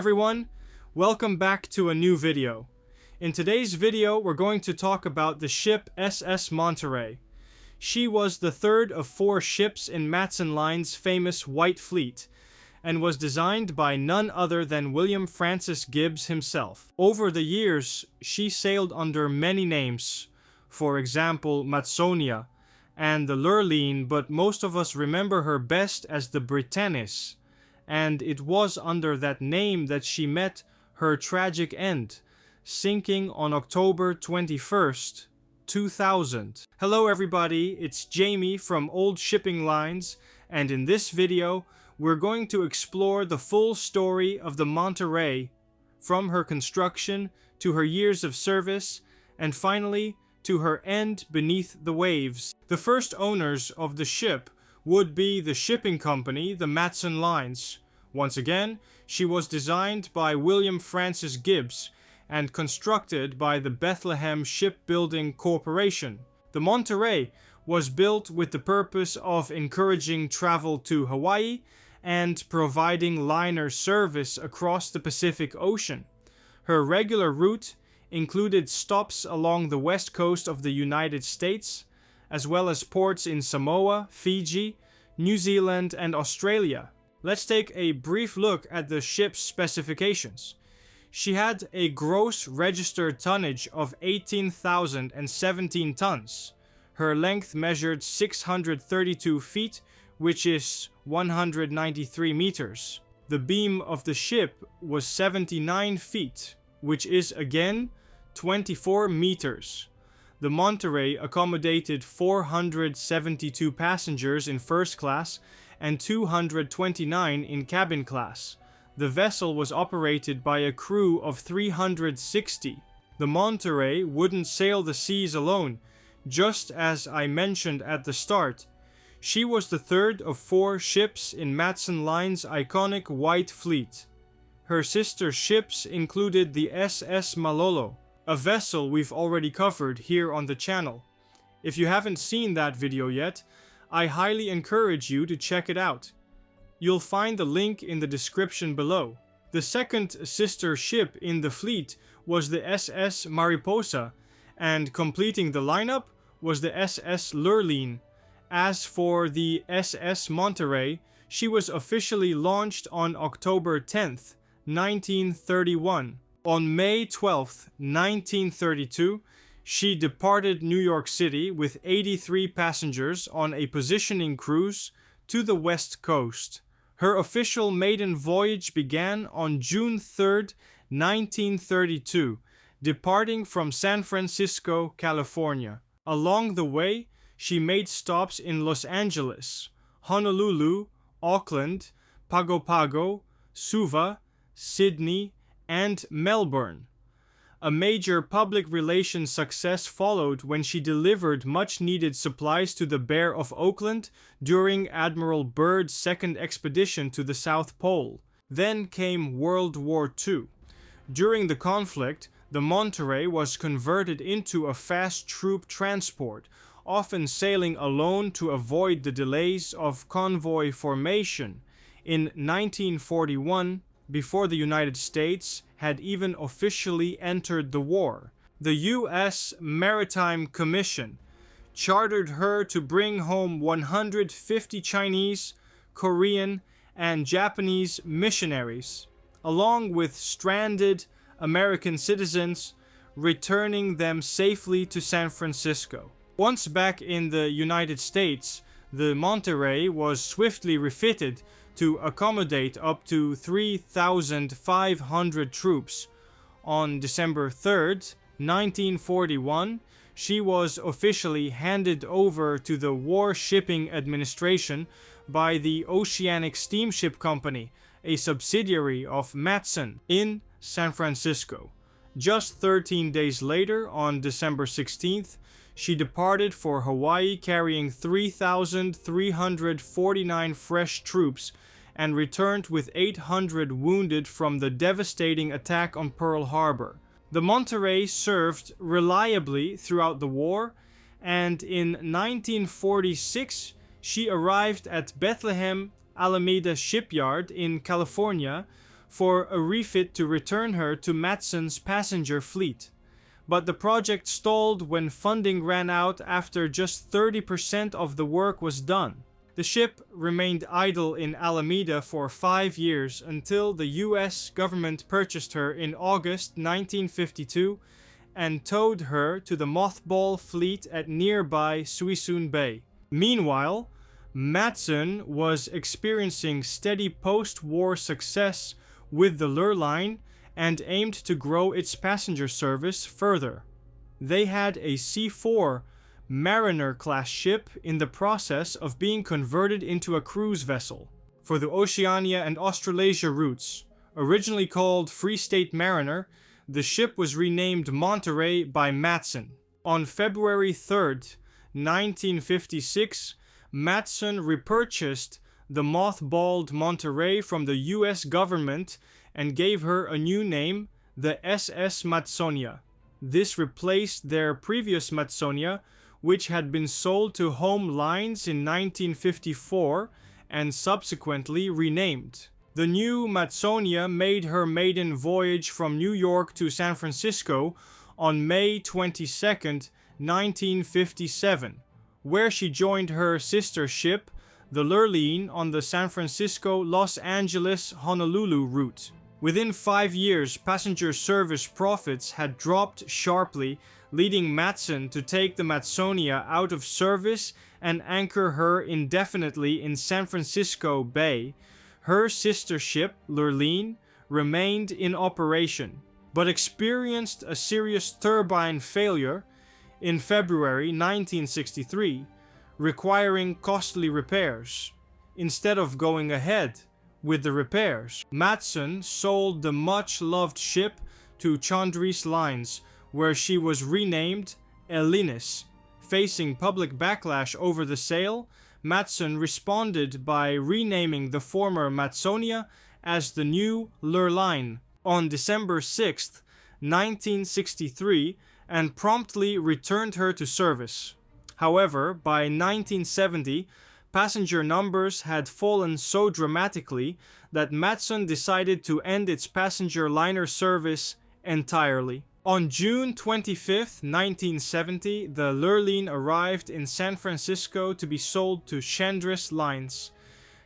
everyone, welcome back to a new video. In today's video we're going to talk about the ship SS Monterey. She was the third of 4 ships in Matson Line's famous White Fleet and was designed by none other than William Francis Gibbs himself. Over the years she sailed under many names, for example Matsonia and the Lurline, but most of us remember her best as the Britanis, and it was under that name that she met her tragic end, sinking on October 21st, 2000. Hello everybody, it's Jamie from Old Shipping Lines, and in this video we're going to explore the full story of the Monterey, from her construction to her years of service, and finally to her end beneath the waves. The first owners of the ship would be the shipping company, the Matson Lines. Once again, she was designed by William Francis Gibbs and constructed by the Bethlehem Shipbuilding Corporation. The Monterey was built with the purpose of encouraging travel to Hawaii and providing liner service across the Pacific Ocean. Her regular route included stops along the west coast of the United States, as well as ports in Samoa, Fiji, New Zealand, and Australia. Let's take a brief look at the ship's specifications. She had a gross registered tonnage of 18,017 tons. Her length measured 632 feet, which is 193 meters. The beam of the ship was 79 feet, which is again 24 meters. The Monterey accommodated 472 passengers in first class and 229 in cabin class. The vessel was operated by a crew of 360. The Monterey wouldn't sail the seas alone, just as I mentioned at the start. She was the third of 4 ships in Matson Line's iconic White Fleet. Her sister ships included the SS Malolo, a vessel we've already covered here on the channel. If you haven't seen that video yet, I highly encourage you to check it out. You'll find the link in the description below. The second sister ship in the fleet was the SS Mariposa, and completing the lineup was the SS Lurline. As for the SS Monterey, she was officially launched on October 10th, 1931. On May 12, 1932, she departed New York City with 83 passengers on a positioning cruise to the west coast. Her official maiden voyage began on June 3, 1932, departing from San Francisco, California. Along the way, she made stops in Los Angeles, Honolulu, Auckland, Pago Pago, Suva, Sydney, and Melbourne. A major public relations success followed when she delivered much-needed supplies to the Bear of Oakland during Admiral Byrd's second expedition to the South Pole. Then came World War II. During the conflict, the Monterey was converted into a fast troop transport, often sailing alone to avoid the delays of convoy formation. In 1941, before the United States had even officially entered the war, the U.S. Maritime Commission chartered her to bring home 150 Chinese, Korean, and Japanese missionaries, along with stranded American citizens, returning them safely to San Francisco. Once back in the United States, the Monterey was swiftly refitted to accommodate up to 3,500 troops. On December 3rd, 1941, she was officially handed over to the War Shipping Administration by the Oceanic Steamship Company, a subsidiary of Matson, in San Francisco. Just 13 days later, on December 16th, she departed for Hawaii carrying 3,349 fresh troops and returned with 800 wounded from the devastating attack on Pearl Harbor. The Monterey served reliably throughout the war, and in 1946 she arrived at Bethlehem Alameda Shipyard in California for a refit to return her to Matson's passenger fleet. But the project stalled when funding ran out after just 30% of the work was done. The ship remained idle in Alameda for 5 years until the US government purchased her in August 1952 and towed her to the mothball fleet at nearby Suisun Bay. Meanwhile, Matson was experiencing steady post-war success with the Lurline and aimed to grow its passenger service further. They had a C4 Mariner-class ship in the process of being converted into a cruise vessel for the Oceania and Australasia routes. Originally called Free State Mariner, the ship was renamed Monterey by Matson. On February 3rd, 1956, Matson repurchased the mothballed Monterey from the US government and gave her a new name, the SS Matsonia. This replaced their previous Matsonia, which had been sold to Home Lines in 1954 and subsequently renamed. The new Matsonia made her maiden voyage from New York to San Francisco on May 22, 1957, where she joined her sister ship, the Lurline, on the San Francisco-Los Angeles-Honolulu route. Within 5 years, passenger service profits had dropped sharply, leading Matson to take the Matsonia out of service and anchor her indefinitely in San Francisco Bay. Her sister ship, Lurline, remained in operation, but experienced a serious turbine failure in February 1963, requiring costly repairs. Instead of going ahead with the repairs, Matson sold the much-loved ship to Chandris Lines, where she was renamed Elegance. Facing public backlash over the sale, Matson responded by renaming the former Matsonia as the new Lurline on December 6, 1963, and promptly returned her to service. However, by 1970, passenger numbers had fallen so dramatically that Matson decided to end its passenger liner service entirely. On June 25, 1970, the Lurline arrived in San Francisco to be sold to Chandris Lines.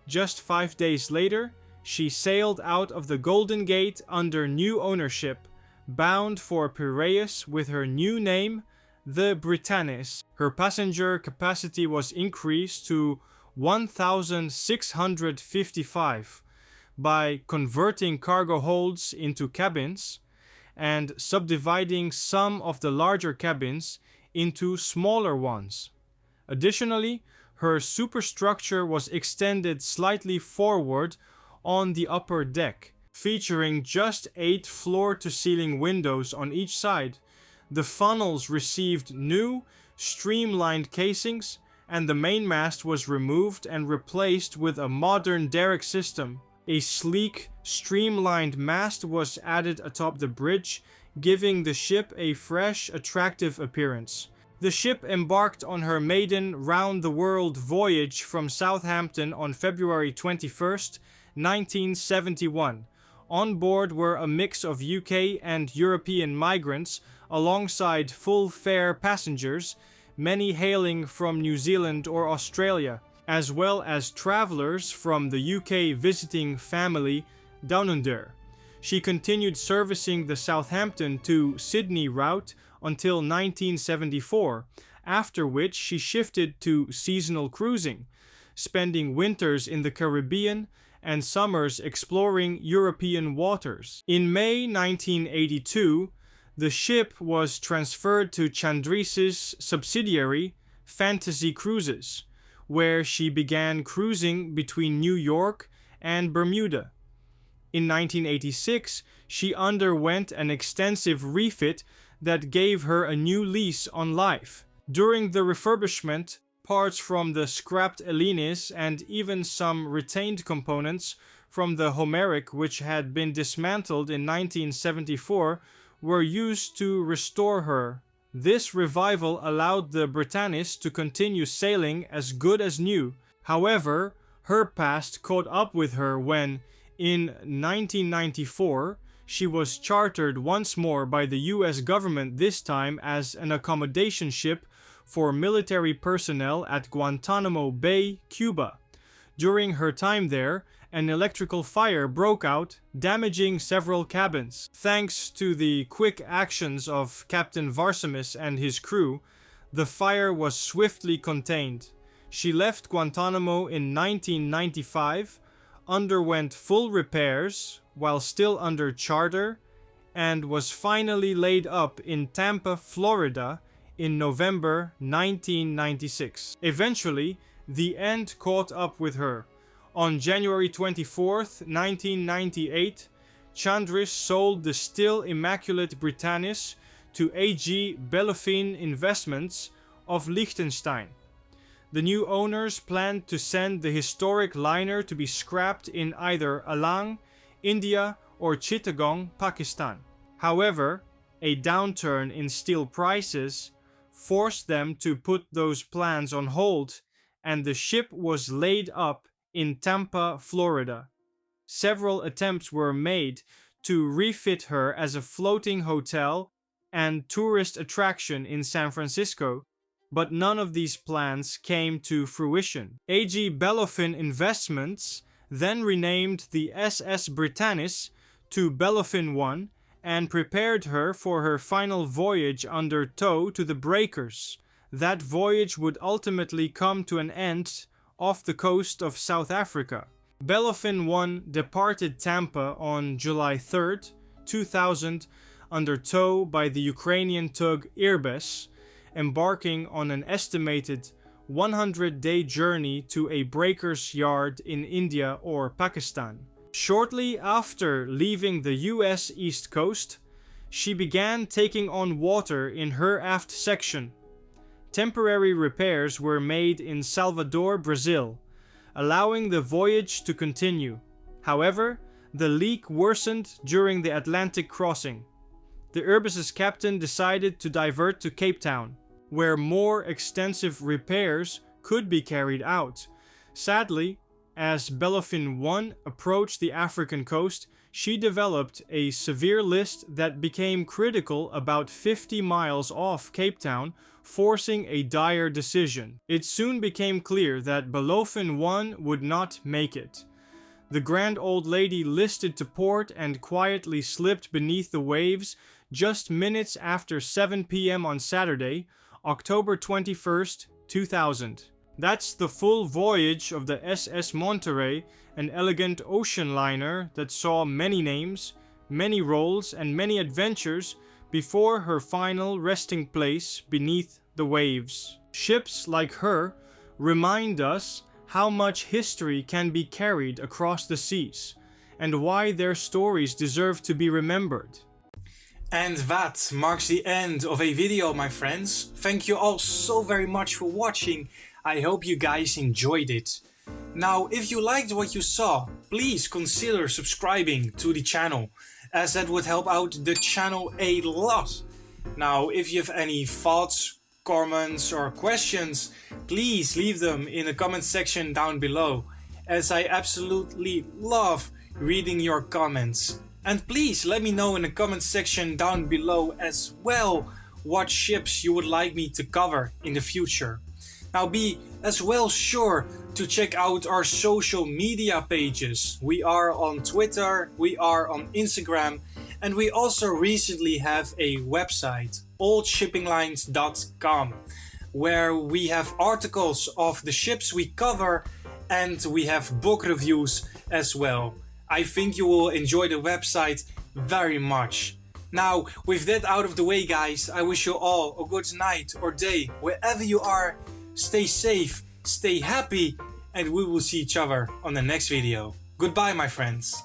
Just 5 days later, she sailed out of the Golden Gate under new ownership, bound for Piraeus with her new name, the Britanis. Her passenger capacity was increased to 1,655 by converting cargo holds into cabins and subdividing some of the larger cabins into smaller ones. Additionally, her superstructure was extended slightly forward on the upper deck, featuring just 8 floor-to-ceiling windows on each side. The funnels received new, streamlined casings, and the mainmast was removed and replaced with a modern derrick system. A sleek, streamlined mast was added atop the bridge, giving the ship a fresh, attractive appearance. The ship embarked on her maiden round-the-world voyage from Southampton on February 21, 1971. On board were a mix of UK and European migrants, alongside full-fare passengers, many hailing from New Zealand or Australia, as well as travelers from the UK visiting family Down Under. She continued servicing the Southampton to Sydney route until 1974, after which she shifted to seasonal cruising, spending winters in the Caribbean and summers exploring European waters. In May 1982, the ship was transferred to Chandris's subsidiary, Fantasy Cruises, where she began cruising between New York and Bermuda. In 1986, she underwent an extensive refit that gave her a new lease on life. During the refurbishment, parts from the scrapped Elegance and even some retained components from the Homeric, which had been dismantled in 1974, were used to restore her. This revival allowed the Britanis to continue sailing as good as new. However, her past caught up with her when, In 1994, she was chartered once more by the US government, this time as an accommodation ship for military personnel at Guantanamo Bay, Cuba. During her time there, an electrical fire broke out, damaging several cabins. Thanks to the quick actions of Captain Varsamis and his crew, the fire was swiftly contained. She left Guantanamo in 1995, underwent full repairs while still under charter, and was finally laid up in Tampa, Florida in November 1996. Eventually, the end caught up with her. On January 24th, 1998, Chandris sold the still immaculate Britanis to AG Belofin Investments of Liechtenstein. The new owners planned to send the historic liner to be scrapped in either Alang, India, or Chittagong, Pakistan. However, a downturn in steel prices forced them to put those plans on hold, and the ship was laid up in Tampa, Florida. Several attempts were made to refit her as a floating hotel and tourist attraction in San Francisco, but none of these plans came to fruition. AG Belofin Investments then renamed the SS Britanis to Belofin One and prepared her for her final voyage under tow to the breakers. That voyage would ultimately come to an end off the coast of South Africa. Belofin One departed Tampa on July 3rd, 2000, under tow by the Ukrainian tug Irbes, embarking on an estimated 100-day journey to a breaker's yard in India or Pakistan. Shortly after leaving the US East Coast, she began taking on water in her aft section. Temporary repairs were made in Salvador, Brazil, allowing the voyage to continue. However, the leak worsened during the Atlantic crossing. The Irbes's captain decided to divert to Cape Town, where more extensive repairs could be carried out. Sadly, as Belofin One approached the African coast, she developed a severe list that became critical about 50 miles off Cape Town, forcing a dire decision. It soon became clear that Belofin One would not make it. The grand old lady listed to port and quietly slipped beneath the waves just minutes after 7 p.m. on Saturday, October 21st, 2000. That's the full voyage of the SS Monterey, an elegant ocean liner that saw many names, many roles, and many adventures before her final resting place beneath the waves. Ships like her remind us how much history can be carried across the seas, and why their stories deserve to be remembered. And that marks the end of a video, my friends. Thank you all so very much for watching. I hope you guys enjoyed it. Now, if you liked what you saw, please consider subscribing to the channel, as that would help out the channel a lot. Now, if you have any thoughts, comments or questions, please leave them in the comment section down below, as I absolutely love reading your comments. And please let me know in the comment section down below as well what ships you would like me to cover in the future. Now be as well sure to check out our social media pages. We are on Twitter, we are on Instagram, and we also recently have a website, oldshippinglines.com, where we have articles of the ships we cover and we have book reviews as well. I think you will enjoy the website very much. Now, with that out of the way, guys, I wish you all a good night or day, wherever you are. Stay safe, stay happy, and we will see each other on the next video. Goodbye, my friends.